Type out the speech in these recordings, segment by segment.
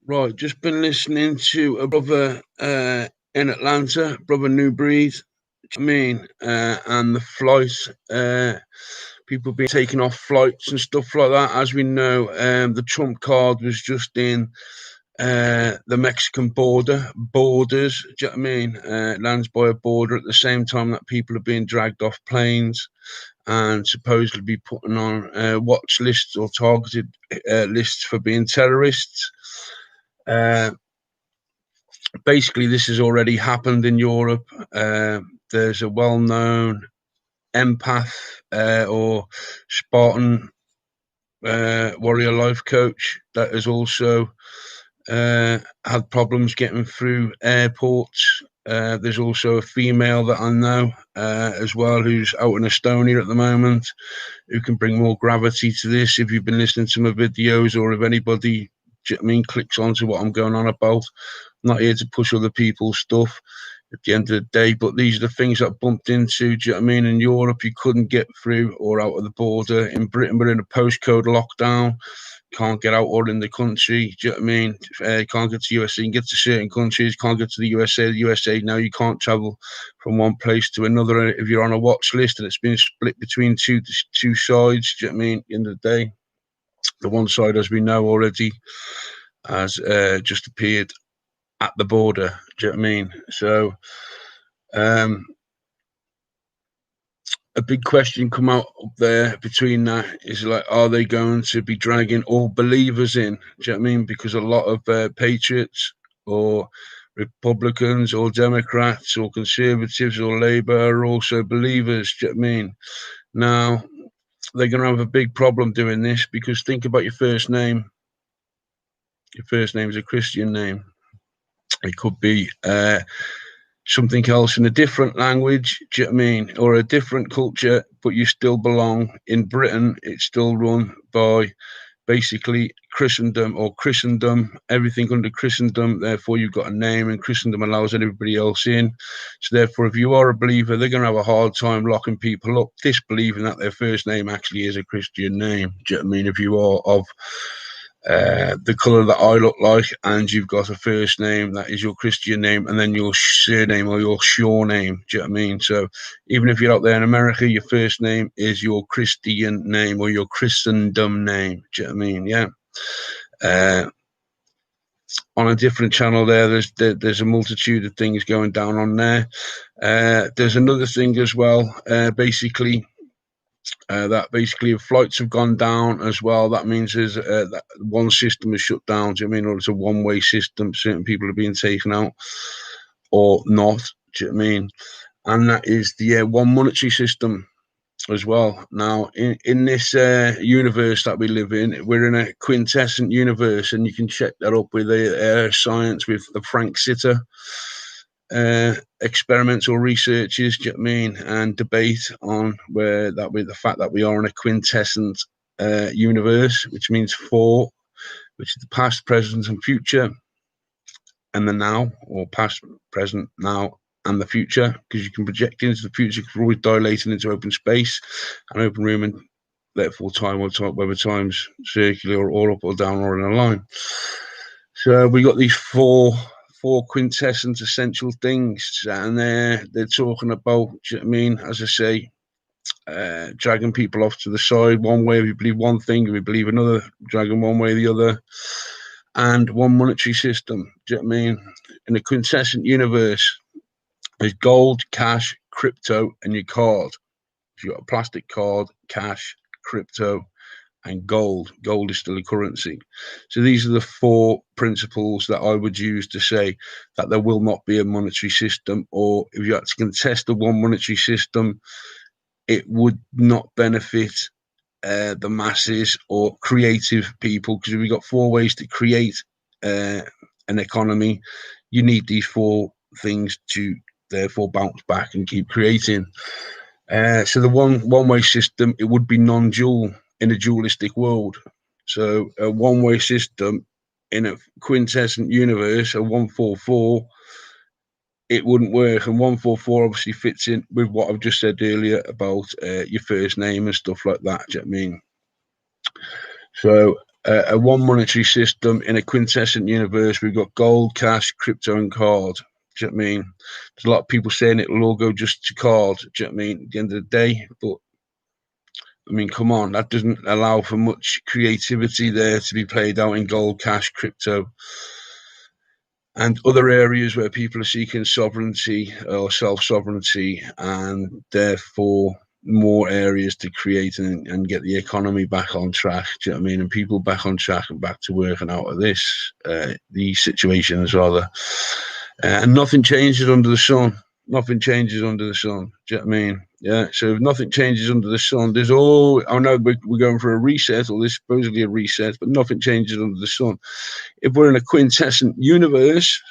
Right, just been listening to a brother in Atlanta, brother New Breed. And the flights, people being taken off flights and stuff like that. As we know, the Trump card was just in the Mexican borders. Do you know what I mean? It lands by a border at the same time that people are being dragged off planes and supposedly be putting on watch lists or targeted lists for being terrorists. Uh, Basically, this has already happened in Europe. There's a well-known empath or Spartan warrior life coach that has also had problems getting through airports. There's also a female that I know as well who's out in Estonia at the moment who can bring more gravity to this. If you've been listening to my videos or if anybody, do you know what I mean, clicks onto what I'm going on about, I'm not here to push other people's stuff at the end of the day, but these are the things that I bumped into. Do you know what I mean? In Europe, you couldn't get through or out of the border. In Britain, we're in a postcode lockdown. Can't get out or in the country. Do you know what I mean? Can't get to USA. You can get to certain countries. Can't get to the USA. The USA now you can't travel from one place to another if you're on a watch list and it's been split between two sides. Do you know what I mean? In the day, the one side, as we know already, has just appeared at the border. Do you know what I mean? So a big question come out up there between that is like, are they going to be dragging all believers in? Do you know what I mean? Because a lot of patriots or Republicans or Democrats or Conservatives or Labour are also believers. Do you know what I mean? Now, they're going to have a big problem doing this because think about your first name. Your first name is a Christian name. It could be something else in a different language, do you know what I mean, or a different culture, but you still belong. In Britain, it's still run by basically Christendom, everything under Christendom. Therefore, you've got a name, and Christendom allows everybody else in. So, therefore, if you are a believer, they're going to have a hard time locking people up, disbelieving that their first name actually is a Christian name. Do you know what I mean? If you are of the colour that I look like, and you've got a first name that is your Christian name, and then your surname or your sure name. Do you know what I mean? So even if you're out there in America, your first name is your Christian name or your Christendom name. Do you know what I mean? Yeah. On a different channel there's a multitude of things going down on there. There's another thing as well, that basically if flights have gone down as well, that means there's that one system is shut down. Do you know what I mean? Or it's a one-way system. Certain people are being taken out or not. Do you know what I mean? And that is the one monetary system as well. Now, in this universe that we live in, we're in a quintessent universe, and you can check that up with science, with the Frank Sitter experiments or researches, do you know what I mean, and debate on where that with the fact that we are in a quintessent universe, which means four, which is the past, present, and future, and the now, or past, present, now, and the future, because you can project into the future because we're always dilating into open space and open room, and therefore time, whether time's circular or up or down or in a line. So we got these four quintessent essential things, and they're talking about, do you know what I mean, as I say, dragging people off to the side one way if you believe one thing, if you believe another, dragging one way or the other, and one monetary system. Do you know what I mean? In a quintessent universe, there's gold, cash, crypto, and your card. If you've got a plastic card, cash, crypto, and gold. Gold is still a currency. So these are the four principles that I would use to say that there will not be a monetary system, or if you had to contest the one monetary system, it would not benefit the masses or creative people, because we've got four ways to create an economy. You need these four things to therefore bounce back and keep creating. So the one-way system, it would be non-dual in a dualistic world. So a one-way system in a quintessent universe, a 144, it wouldn't work. And 144 obviously fits in with what I've just said earlier about your first name and stuff like that. Do you know what I mean? So a one monetary system in a quintessent universe. We've got gold, cash, crypto, and card. Do you know what I mean? There's a lot of people saying it'll all go just to card. Do you know what I mean? At the end of the day, but I mean, come on, that doesn't allow for much creativity there to be played out in gold, cash, crypto, and other areas where people are seeking sovereignty or self-sovereignty, and therefore more areas to create and get the economy back on track. Do you know what I mean? And people back on track and back to working out of these situations rather. And nothing changes under the sun. Nothing changes under the sun. Do you know what I mean? Yeah. So if nothing changes under the sun, there's all. I know we're going for a reset, or there's supposedly a reset, but nothing changes under the sun. If we're in a quintessent universe,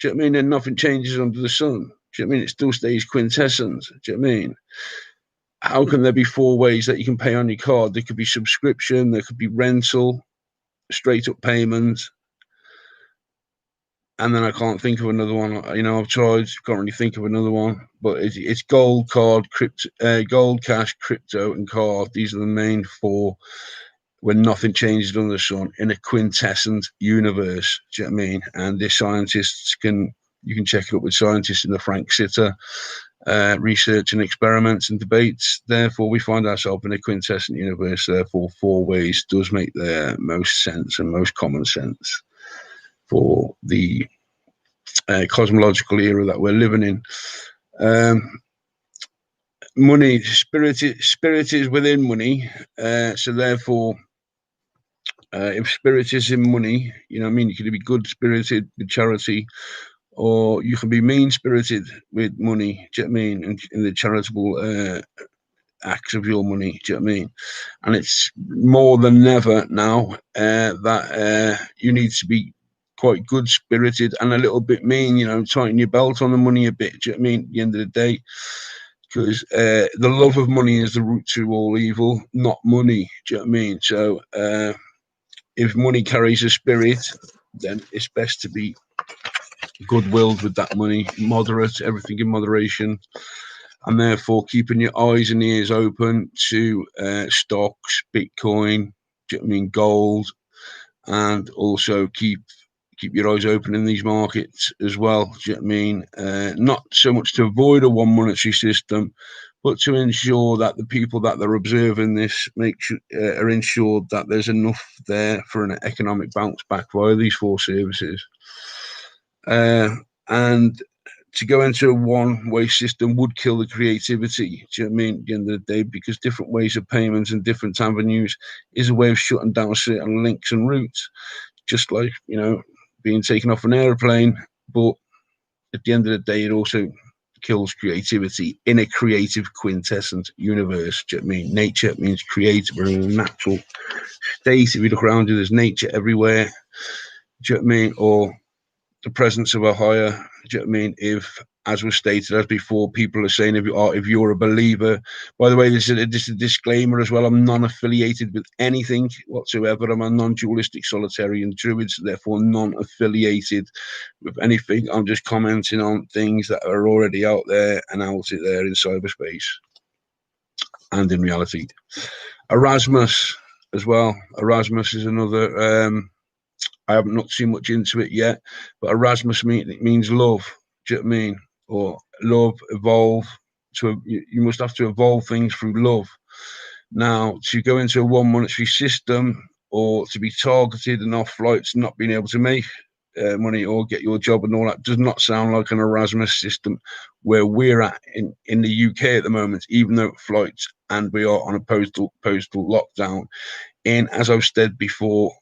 do you know what I mean? Then nothing changes under the sun. Do you know what I mean? It still stays quintessent. Do you know what I mean? How can there be four ways that you can pay on your card? There could be subscription, there could be rental, straight up payment, and then I can't think of another one. You know, I've tried, can't really think of another one. But it's gold, card, crypto, gold, cash, crypto, and card. These are the main four. When nothing changes under the sun in a quintessent universe. Do you know what I mean? And the scientists you can check it up with scientists in the Frank Sitter research and experiments and debates. Therefore, we find ourselves in a quintessent universe. Therefore, four ways does make the most sense and most common sense for the cosmological era that we're living in. Money, spirit is within money. So therefore, if spirit is in money, you know what I mean? You can be good spirited with charity, or you can be mean spirited with money. Do you know what I mean? And in the charitable acts of your money. Do you know what I mean? And it's more than ever now that you need to be quite good spirited and a little bit mean. You know, tighten your belt on the money a bit. Do you know what I mean? At the end of the day. Because the love of money is the root to all evil, not money. Do you know what I mean? So if money carries a spirit, then it's best to be good-willed with that money, moderate, everything in moderation, and therefore keeping your eyes and ears open to stocks, Bitcoin, do you know what I mean, gold, and also keep your eyes open in these markets as well. Do you know what I mean? Not so much to avoid a one monetary system, but to ensure that the people that they're observing this are ensured that there's enough there for an economic bounce back via these four services. And to go into a one-way system would kill the creativity. Do you know what I mean? At the end of the day, because different ways of payments and different avenues is a way of shutting down certain links and routes, just like, you know, being taken off an airplane. But at the end of the day, it also kills creativity in a creative quintessent universe. Do you know what I mean? Nature means creative. We're in a natural state. If you look around you, there's nature everywhere. Do you know what I mean? Or the presence of a higher. Do you know what I mean? If, as was stated as before, people are saying if you're a believer. By the way, this is a disclaimer as well. I'm non-affiliated with anything whatsoever. I'm a non-dualistic solitarian druid, so therefore non-affiliated with anything. I'm just commenting on things that are already out there and out there in cyberspace and in reality. Erasmus as well. Erasmus is another. I haven't looked too much into it yet, but Erasmus means love. Do you know what I mean? Or love, evolve. So you must have to evolve things through love. Now, to go into a one monetary system or to be targeted and off flights, not being able to make money or get your job and all that does not sound like an Erasmus system where we're at in the UK at the moment, even though flights and we are on a postal lockdown. In, as I've said before,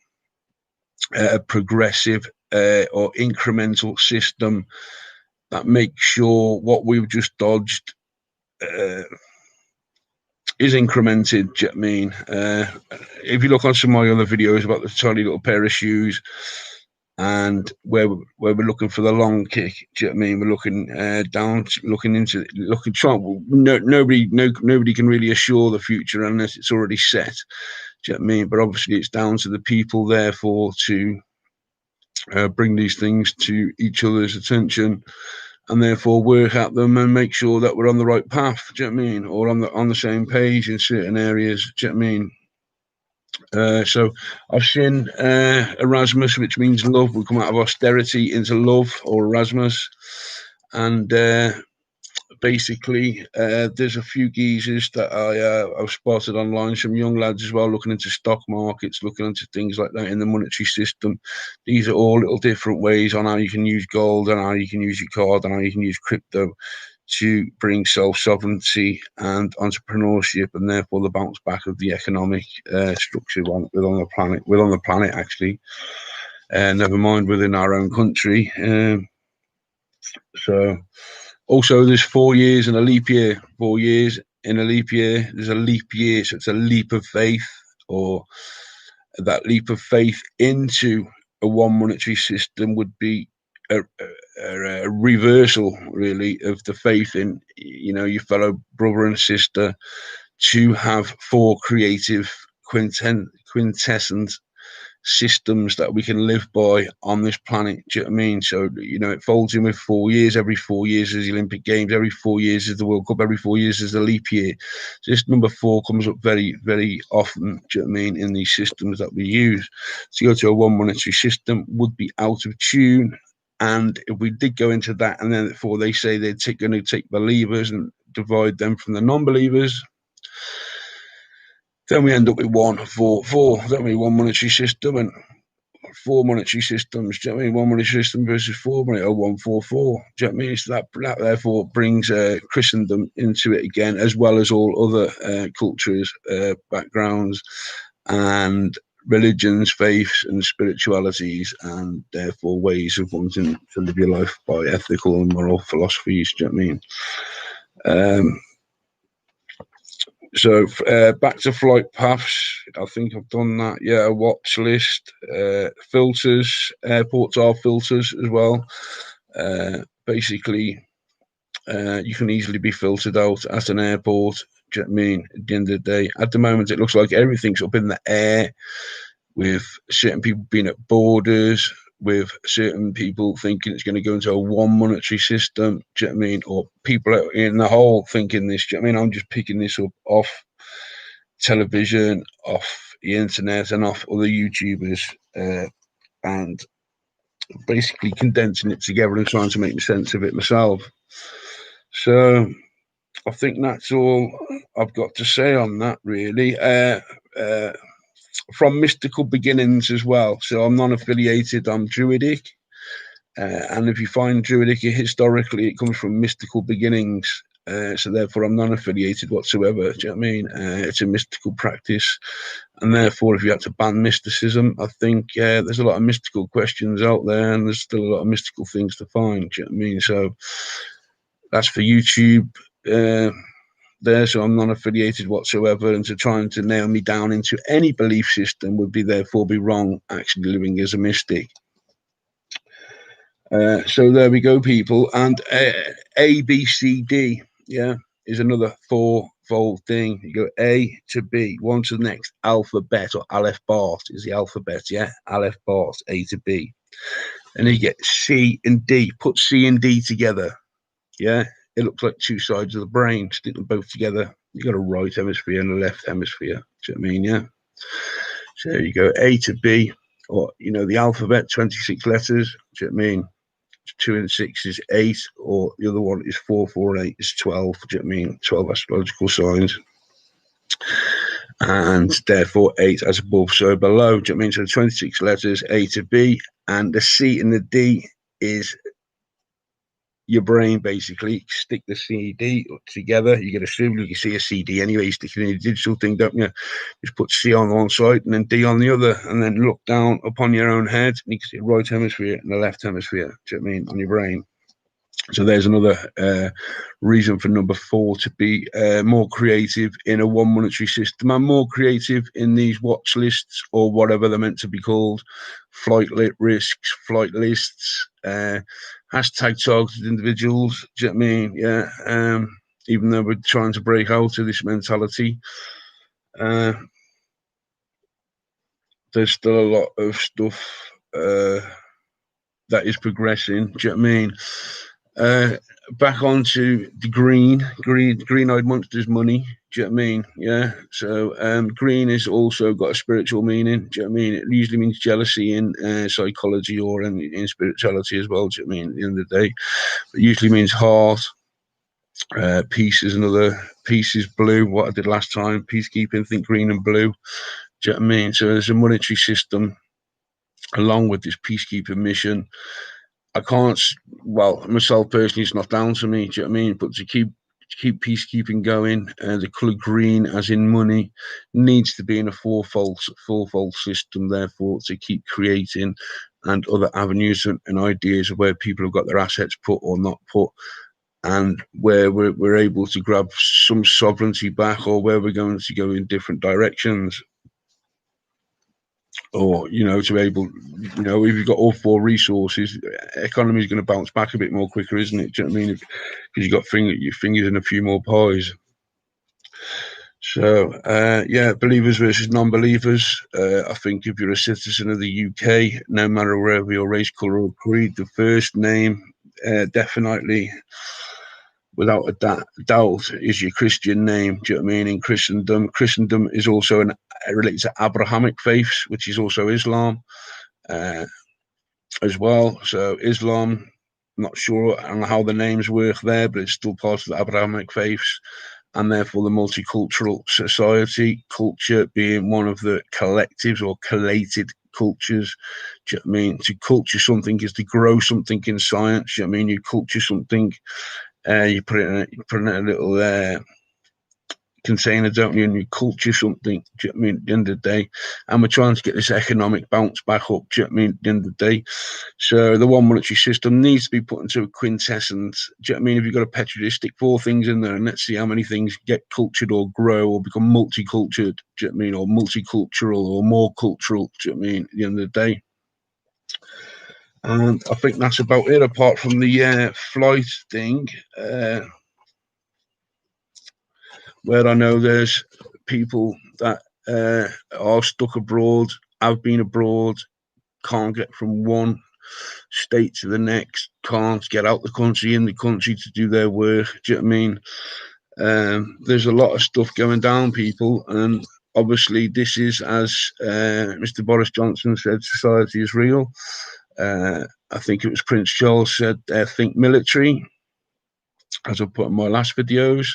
a progressive or incremental system that makes sure what we've just dodged is incremented. Do you know what I mean? If you look on some of my other videos about the tiny little pair of shoes and where we're looking for the long kick, do you know what I mean? We're looking down, trying. Nobody can really assure the future unless it's already set. Do you know what I mean? But obviously, it's down to the people, therefore, to bring these things to each other's attention, and therefore work at them and make sure that we're on the right path. Do you know what I mean? Or on the same page in certain areas. Do you know what I mean? So I've seen Erasmus, which means love. We come out of austerity into love, or Erasmus. And basically, there's a few geezers that I've spotted online, some young lads as well, looking into stock markets, looking into things like that in the monetary system. These are all little different ways on how you can use gold, and how you can use your card, and how you can use crypto to bring self-sovereignty and entrepreneurship, and therefore the bounce back of the economic structure on the planet actually, never mind within our own country. So also there's 4 years in a leap year. 4 years in a leap year. There's a leap year, so it's a leap of faith, or that leap of faith into a one monetary system would be a reversal, really, of the faith in, your fellow brother and sister, to have 4 creative quintessent systems that we can live by on this planet. Do you know what I mean? So, it folds in with 4 years. Every 4 years is the Olympic Games. Every 4 years is the World Cup. Every 4 years is the leap year. So this number 4 comes up very, very often, do you know what I mean, in these systems that we use. To go to a one monetary system would be out of tune. And if we did go into that, and then before they say they're going to take believers and divide them from the non-believers, then we end up with 1, 4, 4. Don't we? One monetary system and 4 monetary systems. Do you know what I mean? One monetary system versus 4 monetary, or 1, 4, 4. Do you know what I mean? So that therefore brings Christendom into it again, as well as all other cultures, backgrounds, and religions, faiths, and spiritualities, and therefore ways of wanting to live your life by ethical and moral philosophies. Do you know what I mean? So back to flight paths. I think I've done that. Yeah, a watch list, filters. Airports are filters as well. Basically, you can easily be filtered out at an airport. Do you know what I mean? At the end of the day, at the moment, it looks like everything's up in the air, with certain people being at borders, with certain people thinking it's going to go into a one monetary system. Do you know what I mean? Or people in the whole thinking this. Do you know what I mean? I'm just picking this up off television, off the internet, and off other YouTubers, and basically condensing it together and trying to make sense of it myself. So I think that's all I've got to say on that, really. From mystical beginnings as well. So I'm non-affiliated, I'm Druidic. And if you find Druidic historically, it comes from mystical beginnings. So therefore, I'm non-affiliated whatsoever. Do you know what I mean? It's a mystical practice. And therefore, if you had to ban mysticism, I think there's a lot of mystical questions out there, and there's still a lot of mystical things to find. Do you know what I mean? So that's for YouTube. There, so I'm non-affiliated whatsoever, and to trying to nail me down into any belief system would be therefore be wrong, actually living as a mystic. So there we go, people. And A, B, C, D, yeah, is another 4-fold thing. You go A to B, 1 to the next alphabet, or Aleph Bart is the alphabet, yeah, Aleph Bart, A to B. And then you get C and D. Put C and D together, yeah. It looks like 2 sides of the brain. Stick them both together. You got a right hemisphere and a left hemisphere. Do you know what I mean? Yeah. So there you go. A to B, or the alphabet, 26 letters. Do you know what I mean? 2 and 6 is 8, or the other one is 4, 4 and 8 is 12. Do you know what I mean? 12 astrological signs. And therefore 8 as above, so below. Do you know what I mean? So 26 letters, A to B, and the C and the D is your brain. Basically stick the CD together, you get a symbol. You can see a CD anyway. You stick it in your digital thing, don't you? Just put C on one side and then D on the other, and then look down upon your own head, and you can see the right hemisphere and the left hemisphere. Do you know what I mean? On your brain. So there's another reason for number 4 to be more creative in a one monetary system, and more creative in these watch lists, or whatever they're meant to be called, flight risks, flight lists, hashtag targeted individuals. Do you know what I mean? Yeah. Even though we're trying to break out of this mentality, there's still a lot of stuff that is progressing. Do you know what I mean? Uh, Back onto the green-eyed monsters money. Do you know what I mean? Yeah. So green has also got a spiritual meaning. Do you know what I mean? It usually means jealousy in psychology or in spirituality as well. Do you know what I mean? At the end of the day, it usually means heart. Peace is another. Peace is blue. What I did last time. Peacekeeping. Think green and blue. Do you know what I mean? So there's a monetary system along with this peacekeeping mission. I can't. Well, myself personally, it's not down to me. Do you know what I mean? But to keep peacekeeping going, the colour green, as in money, needs to be in a fourfold system. Therefore, to keep creating and other avenues and ideas of where people have got their assets put or not put, and where we're able to grab some sovereignty back, or where we're going to go in different directions. Or to be able, if you've got all four resources, economy is going to bounce back a bit more quicker, isn't it? Do you know what I mean? Because you've got your fingers in a few more pies. So yeah, believers versus non-believers. I think if you're a citizen of the UK, no matter wherever your race, colour or creed, the first name definitely, without a doubt, is your Christian name. Do you know what I mean? In Christendom is also related to Abrahamic faiths, which is also Islam as well. So Islam, not sure on how the names work there, but it's still part of the Abrahamic faiths, and therefore the multicultural society, culture being one of the collectives or collated cultures. Do you know what I mean? To culture something is to grow something in science. Do you know what I mean? You culture something, you put it in a little container, don't you? And you culture something. Do you know what I mean? At the end of the day, and we're trying to get this economic bounce back up. Do you know what I mean? At the end of the day, so the one monetary system needs to be put into a quintessence. Do you know what I mean? If you've got a petri dish, stick 4 things in there, and let's see how many things get cultured or grow or become multicultured. Do you know what I mean? Or multicultural or more cultural. Do you know what I mean? At the end of the day. And I think that's about it, apart from the flight thing, where I know there's people that are stuck abroad, have been abroad, can't get from one state to the next, can't get out the country, in the country to do their work. Do you know what I mean? There's a lot of stuff going down, people, and obviously this is, as Mr. Boris Johnson said, society is real. I think it was Prince Charles said, think military, as I put in my last videos.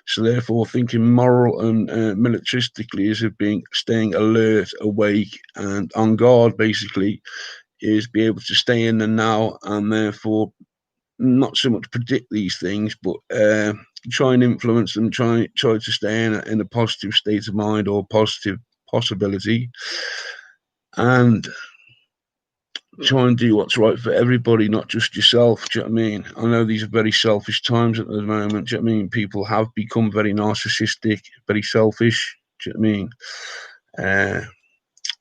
So therefore, thinking moral and militaristically is of staying alert, awake, and on guard, basically, is be able to stay in the now, and therefore not so much predict these things, but try and influence them, try to stay in a positive state of mind or positive possibility, and try and do what's right for everybody, not just yourself. Do you know what I mean? I know these are very selfish times at the moment. Do you know what I mean? People have become very narcissistic, very selfish. Do you know what I mean?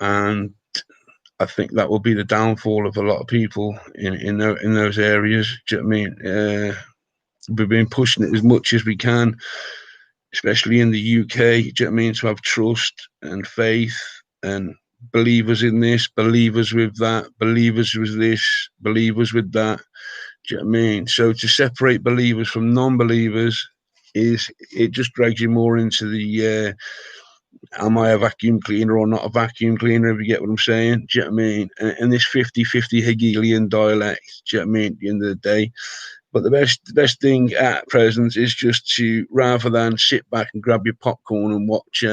And I think that will be the downfall of a lot of people in those areas. Do you know what I mean? We've been pushing it as much as we can, especially in the UK. Do you know what I mean? To have trust and faith and believers in this, believers with that, believers with this, believers with that. Do you know what I mean? So to separate believers from non-believers it just drags you more into the am I a vacuum cleaner or not a vacuum cleaner, if you get what I'm saying? Do you know what I mean? And this 50-50 Hegelian dialect, do you know what I mean, at the end of the day. But the best thing at present is just to, rather than sit back and grab your popcorn and watch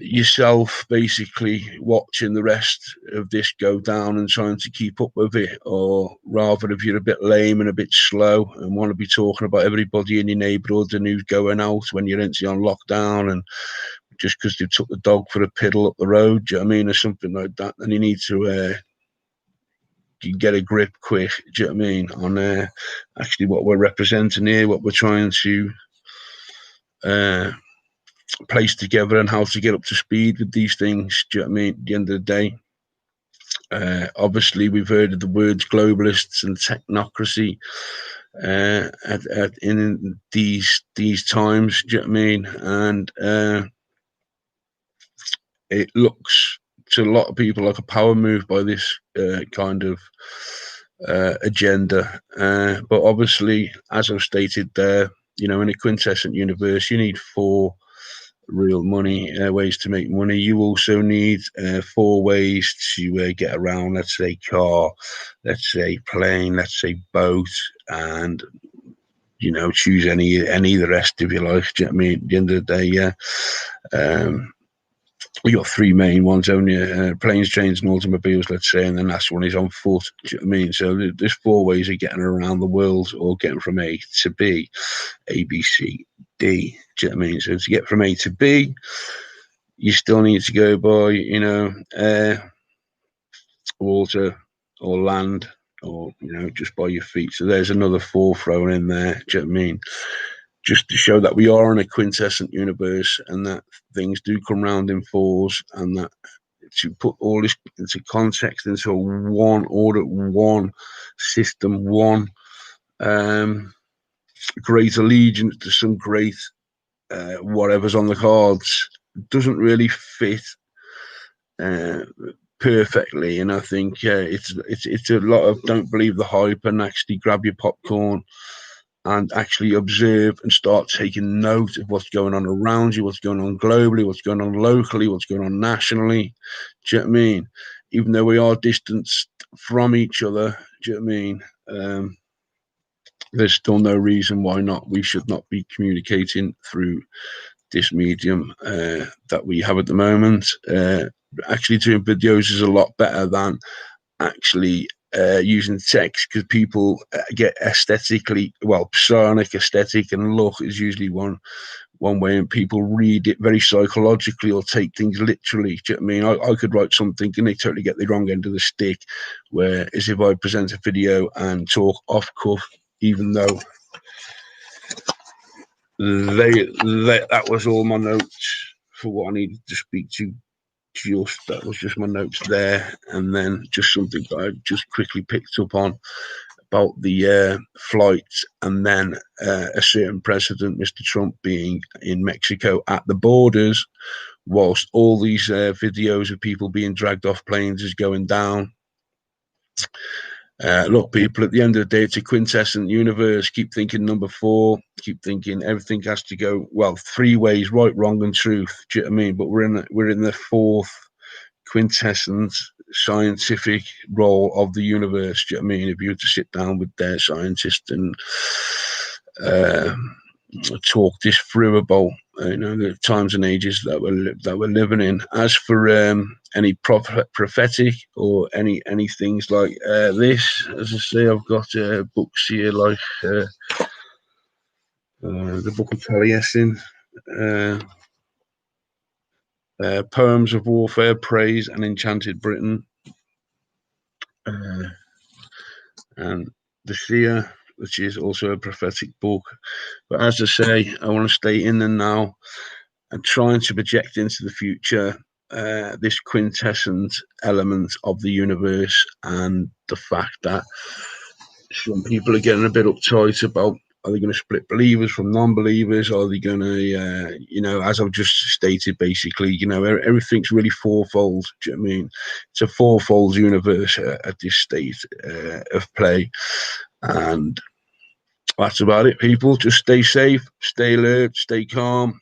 yourself basically watching the rest of this go down and trying to keep up with it, or rather, if you're a bit lame and a bit slow and want to be talking about everybody in your neighbourhood and who's going out when you're on lockdown, and just because they took the dog for a piddle up the road, do you know what I mean, or something like that, then you need to get a grip quick, do you know what I mean, on actually what we're representing here, what we're trying to place together, and how to get up to speed with these things. Do you know what I mean? At the end of the day, obviously we've heard of the words globalists and technocracy in these times. Do you know what I mean? And it looks to a lot of people like a power move by this kind of agenda. But obviously, as I've stated there, in a quintessent universe, you need four real money ways to make money. You also need four ways to get around. Let's say car, let's say plane, let's say boat, and choose any of the rest if you like. Do you know what I mean? At the end of the day, yeah. We got three main ones, only planes, trains, and automobiles, let's say, and the last one is on foot. Do you know what I mean? So there's four ways of getting around the world or getting from A to B, A, B, C, D. Do you know what I mean? So to get from A to B, you still need to go by, air, water, or land, or, just by your feet. So there's another four thrown in there. Do you know what I mean? Just to show that we are in a quintessent universe and that things do come round in fours, and that to put all this into context, into one order, one system, one great allegiance to some great whatever's on the cards, doesn't really fit perfectly. And I think it's a lot of don't believe the hype and actually grab your popcorn and actually observe and start taking note of what's going on around you, what's going on globally, what's going on locally, what's going on nationally. Do you know what I mean? Even though we are distanced from each other, do you know what I mean? There's still no reason why not. We should not be communicating through this medium that we have at the moment. Actually, doing videos is a lot better than actually using text, because people get psionic aesthetic, and look is usually one way, and people read it very psychologically or take things literally. Do you know what I mean? I could write something and they totally get the wrong end of the stick, whereas if I present a video and talk off cuff, even though that was all my notes for what I needed to speak to. That was just my notes there, and then just something that I just quickly picked up on about the flights, and then a certain president, Mr. Trump, being in Mexico at the borders, whilst all these videos of people being dragged off planes is going down. Look, people, at the end of the day, it's a quintessent universe. Keep thinking number four. Keep thinking everything has to go, three ways: right, wrong, and truth. Do you know what I mean? But we're in the fourth quintessent scientific role of the universe. Do you know what I mean? If you were to sit down with their scientists and talk this through about the times and ages that we're living in. As for any prophetic or any things like this, as I say, I've got books here like the Book of Taliesin, Poems of Warfare, Praise, and Enchanted Britain, and The Seer, which is also a prophetic book. But as I say, I want to stay in the now and trying to project into the future this quintessent element of the universe, and the fact that some people are getting a bit uptight about, are they going to split believers from non-believers? Are they going to, as I've just stated, basically, everything's really fourfold. Do you know what I mean? It's a fourfold universe at this state of play. And that's about it, people. Just stay safe, stay alert, stay calm,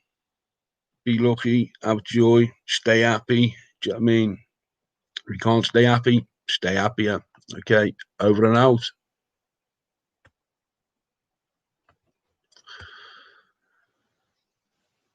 be lucky, have joy, stay happy. Do you know what I mean? If you can't stay happy, stay happier. Okay, over and out.